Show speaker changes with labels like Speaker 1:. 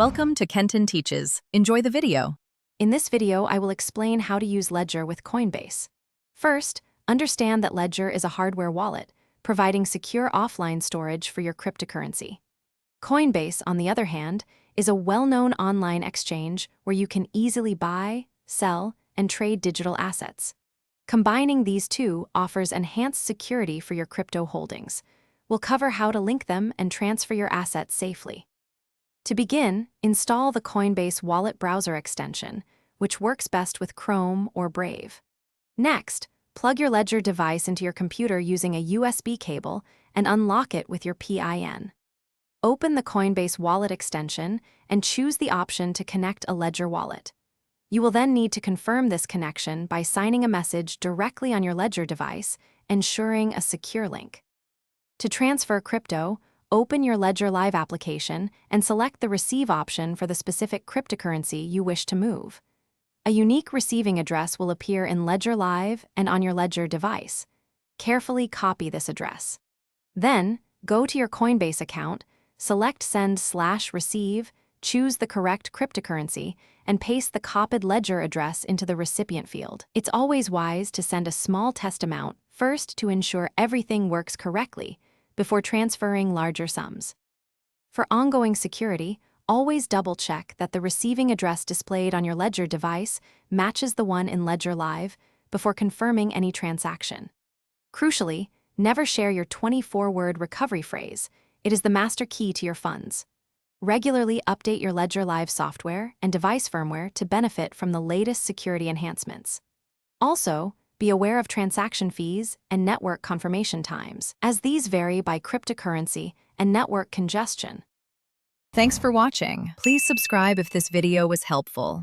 Speaker 1: Welcome to Kenton Teaches. Enjoy the video.
Speaker 2: In this video, I will explain how to use Ledger with Coinbase. First, understand that Ledger is a hardware wallet, providing secure offline storage for your cryptocurrency. Coinbase, on the other hand, is a well-known online exchange where you can easily buy, sell, and trade digital assets. Combining these two offers enhanced security for your crypto holdings. We'll cover how to link them and transfer your assets safely. To begin, install the Coinbase Wallet browser extension, which works best with Chrome or Brave. Next, plug your Ledger device into your computer using a USB cable and unlock it with your PIN. Open the Coinbase Wallet extension and choose the option to connect a Ledger wallet. You will then need to confirm this connection by signing a message directly on your Ledger device, ensuring a secure link. To transfer crypto, open your Ledger Live application and select the receive option for the specific cryptocurrency you wish to move. A unique receiving address will appear in Ledger Live and on your Ledger device. Carefully copy this address. Then, go to your Coinbase account, select Send/Receive, choose the correct cryptocurrency, and paste the copied Ledger address into the recipient field. It's always wise to send a small test amount first to ensure everything works correctly, before transferring larger sums. For ongoing security, always double-check that the receiving address displayed on your Ledger device matches the one in Ledger Live before confirming any transaction. Crucially, never share your 24-word recovery phrase. It is the master key to your funds. Regularly update your Ledger Live software and device firmware to benefit from the latest security enhancements. Also, be aware of transaction fees and network confirmation times, as these vary by cryptocurrency and network congestion.
Speaker 1: Thanks for watching. Please subscribe if this video was helpful.